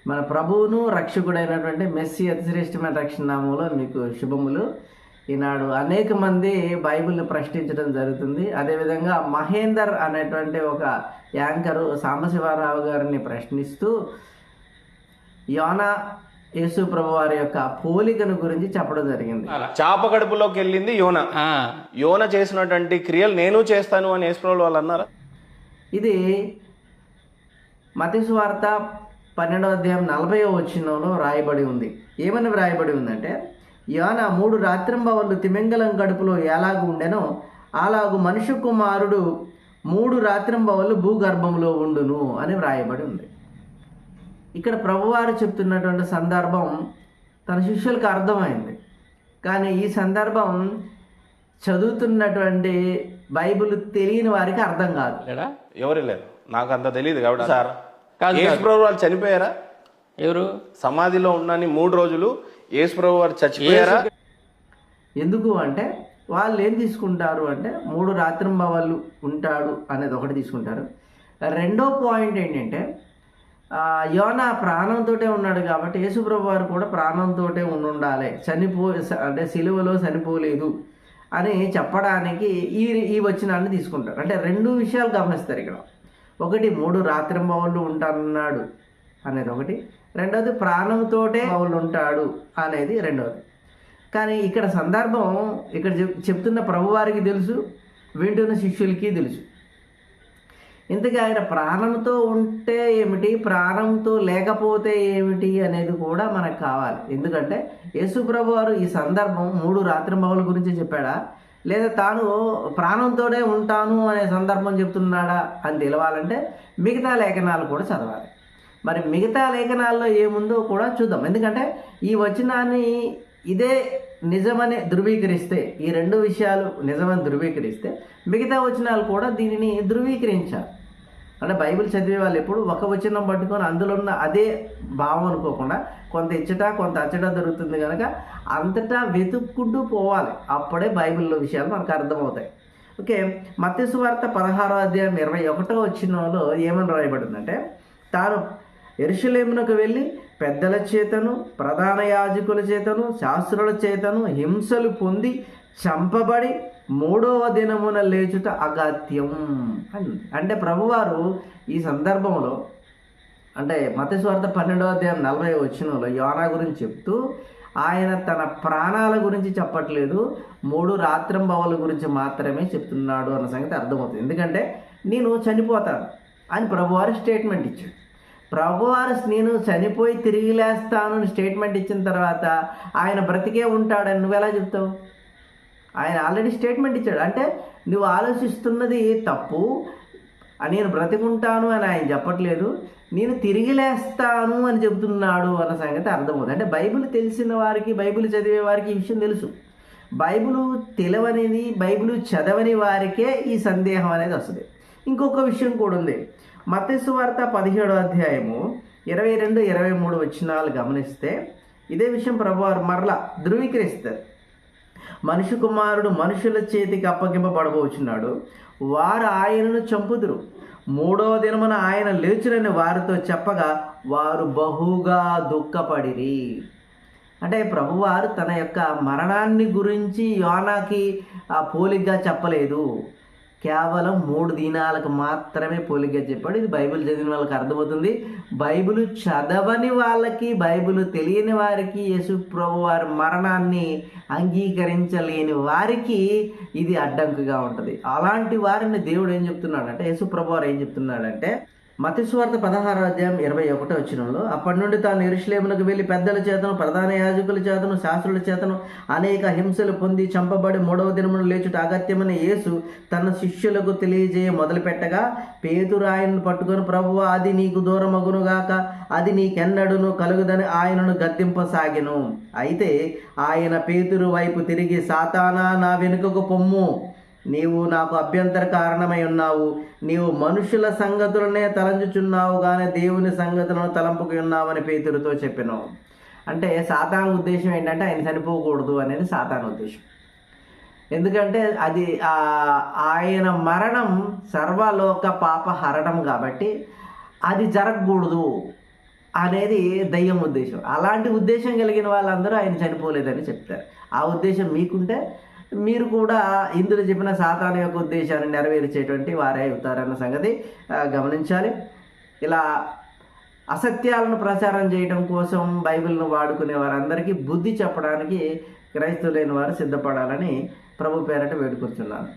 మన ప్రభువును రక్షకుడైనటువంటి మెస్సీ అతిశ్రేష్టమైన రక్షణ నామంలో మీకు శుభములు. ఈనాడు అనేక మంది బైబిల్ని ప్రశ్నించడం జరుగుతుంది. అదేవిధంగా మహేందర్ అనేటువంటి ఒక యాంకరు సాంబశివరావు గారిని ప్రశ్నిస్తూ యోనా యేసు ప్రభు వారి యొక్క పోలికను గురించి చెప్పడం జరిగింది. చాప కడుపులోకి వెళ్ళింది యోన. యోన చేసినటువంటి క్రియలు నేను చేస్తాను అని యేసు ప్రభు వాళ్ళు అన్నారా? ఇది మత్తయి సువార్త 12వ అధ్యాయం 40వ వచనంలో రాయబడి ఉంది. ఏమని రాయబడి ఉందంటే, యోన 3 రాత్రింబవళ్ళు తిమింగలం కడుపులో ఎలాగూ ఉండెనో అలాగూ మనుష్య కుమారుడు 3 రాత్రింబవళ్ళు భూగర్భంలో ఉండును అని వ్రాయబడి ఉంది. ఇక్కడ ప్రభువారు చెప్తున్నటువంటి సందర్భం తన శిష్యులకు అర్థమైంది. కానీ ఈ సందర్భం చదువుతున్నటువంటి బైబిల్ తెలియని వారికి అర్థం కాదు. ఎవరు లేరు, నాకు అంత తెలియదు కాబట్టి సార్. యేసు ప్రభు వాళ్ళు చనిపోయారా? ఎవరు సమాధిలో ఉన్నని 3 రోజులు యేసు ప్రభు వారు చచ్చిపోయారా? ఎందుకు అంటే వాళ్ళు ఏం తీసుకుంటారు అంటే 3 రాత్రింబవళ్ళు ఉంటాడు అనేది ఒకటి తీసుకుంటారు. రెండో పాయింట్ ఏంటంటే యోనా ప్రాణంతోటే ఉన్నాడు కాబట్టి యేసుప్రభు వారు కూడా ప్రాణంతోటే ఉండాలి, అంటే సిలువలో చనిపోలేదు అని చెప్పడానికి ఈ వచనాన్ని తీసుకుంటారు. అంటే 2 విషయాలు గమనిస్తారు ఇక్కడ. ఒకటి 3 రాత్రింబవళ్ళు ఉంటానన్నాడు అనేది ఒకటి, రెండవది ప్రాణంతోటే బవులు ఉంటాడు అనేది రెండవది. కానీ ఇక్కడ సందర్భం ఇక్కడ చెప్తున్న ప్రభువారికి తెలుసు, వింటున్న శిష్యులకి తెలుసు. ఇంతకీ ఆయన ప్రాణంతో ఉంటే ఏమిటి, ప్రాణంతో లేకపోతే ఏమిటి అనేది కూడా మనకు కావాలి. ఎందుకంటే యేసు ప్రభు వారు ఈ సందర్భం 3 రాత్రింబవళ్ళ గురించి చెప్పాడా, లేదా తాను ప్రాణంతోనే ఉంటాను అనే సందర్భం చెప్తున్నాడా అని తెలవాలంటే మిగతా లేఖనాలు కూడా చదవాలి. మరి మిగతా లేఖనాల్లో ఏముందో కూడా చూద్దాం. ఎందుకంటే ఈ వచనాన్ని ఇదే నిజమని ధృవీకరిస్తే, ఈ 2 విషయాలు నిజమని ధృవీకరిస్తే మిగతా వచనాలు కూడా దీనిని ధృవీకరించాలి. అంటే బైబిల్ చదివే వాళ్ళు ఎప్పుడు ఒక వచనం పట్టుకొని అందులో ఉన్న అదే భావం అనుకోకుండా కొంత ఇచ్చట కొంత అచ్చట దొరుకుతుంది కనుక అంతటా వెతుక్కుంటూ పోవాలి. అప్పుడే బైబిల్లో విషయాలు మనకు అర్థమవుతాయి. ఓకే, మత్తయి సువార్త 16వ అధ్యాయం 21వ వచనంలో ఏమని రాయబడిందంటే, తాను యెరూషలేమునకు వెళ్ళి పెద్దల చేతను ప్రధాన యాజకుల చేతను శాస్త్రుల చేతను హింసలు పొంది చంపబడి 3వ దినమున లేచుట అగత్యం అని. అంటే ప్రభువారు ఈ సందర్భంలో అంటే మత్తయి సువార్త 12వ అధ్యాయం 40వ వచనంలో యోనా గురించి చెప్తూ ఆయన తన ప్రాణాల గురించి చెప్పట్లేదు, 3 రాత్రింబవళ్ళ గురించి మాత్రమే చెప్తున్నాడు అన్న సంగతి అర్థమవుతుంది. ఎందుకంటే నేను చనిపోతాను అని ప్రభువారు స్టేట్మెంట్ ఇచ్చాడు. ప్రభువారు నేను చనిపోయి తిరిగి లేస్తాను అని స్టేట్మెంట్ ఇచ్చిన తర్వాత ఆయన బ్రతికే ఉంటాడని నువ్వెలా చెప్తావు? ఆయన ఆల్రెడీ స్టేట్మెంట్ ఇచ్చాడు. అంటే నువ్వు ఆలోచిస్తున్నది తప్పు. నేను బ్రతికుంటాను అని ఆయన చెప్పట్లేదు, నేను తిరిగి లేస్తాను అని చెబుతున్నాడు అన్న సంగతి అర్థమవుతుంది. అంటే బైబిల్ తెలిసిన వారికి, బైబిల్ చదివే వారికి ఈ విషయం తెలుసు. బైబిల్ తెలియనిది, బైబిల్ చదవని వారికే ఈ సందేహం అనేది వస్తుంది. ఇంకొక విషయం కూడా ఉంది. మత్తయి సువార్త 17వ అధ్యాయము 22, 23 వచనాలు గమనిస్తే ఇదే విషయం ప్రభువారు మరలా ధృవీకరిస్తారు. మనుష్య కుమారుడు మనుషుల చేతికి అప్పగింపబడబోచున్నాడు, వారు ఆయనను చంపుదురు, 3వ దినమున ఆయన లేచునని వారితో చెప్పగా వారు బహుగా దుఃఖపడిరి. అంటే ప్రభువారు తన యొక్క మరణాన్ని గురించి యోనాకి పోలికగా చెప్పలేదు, కేవలం 3 దినాలకు మాత్రమే పోలికగా చెప్పాడు. ఇది బైబిల్ చదివిన వాళ్ళకి అర్థమవుతుంది. బైబిల్ చదవని వాళ్ళకి, బైబిల్ తెలియని వారికి, యేసు ప్రభు వారి మరణాన్ని అంగీకరించలేని వారికి ఇది అడ్డంకుగా ఉంటుంది. అలాంటి వారిని దేవుడు ఏం చెప్తున్నాడంటే, యేసు ప్రభు వారు ఏం చెప్తున్నాడంటే మత్తయి సువార్త 16వ అధ్యాయం 21వ వచనంలో, అప్పటి నుండి తాను యెరూషలేమునకు వెళ్ళి పెద్దల చేతను ప్రధాన యాజకుల చేతను శాస్త్రుల చేతను అనేక హింసలు పొంది చంపబడి 3వ దినమున లేచుట అగత్యమని యేసు తన శిష్యులకు తెలియజేయ మొదలుపెట్టగా పేతురు ఆయనను పట్టుకొని, ప్రభువా, అది నీకు దూరమగునుగాక, అది నీకెన్నడును కలుగుదని ఆయనను గద్దింపసాగెను. అయితే ఆయన పేతురు వైపు తిరిగి, సాతానా, నా వెనుకకు పొమ్ము, నీవు నాకు అభ్యంతర కారణమై ఉన్నావు, నీవు మనుషుల సంగతులనే తలంచుచున్నావు కానీ దేవుని సంగతులను తలంపుకు ఉన్నావని పేతురుతో చెప్పాను. అంటే సాతాను ఉద్దేశం ఏంటంటే ఆయన చనిపోకూడదు అనేది సాతాను ఉద్దేశం. ఎందుకంటే అది ఆయన మరణం సర్వలోక పాప హరణం కాబట్టి అది జరగకూడదు. అనేది దయ్యం ఉద్దేశం. అలాంటి ఉద్దేశం కలిగిన వాళ్ళందరూ ఆయన చనిపోలేదని చెప్తారు. ఆ ఉద్దేశం మీకుంటే మీరు కూడా ఇందులో చెప్పిన సాతాను యొక్క ఉద్దేశాన్ని నెరవేర్చేటువంటి వారే అవుతారన్న సంగతి గమనించాలి. ఇలా అసత్యాలను ప్రచారం చేయడం కోసం బైబిల్ను వాడుకునే వారందరికీ బుద్ధి చెప్పడానికి క్రైస్తవులైన వారు సిద్ధపడాలని ప్రభు పేరట వేడుకొచ్చున్నాను.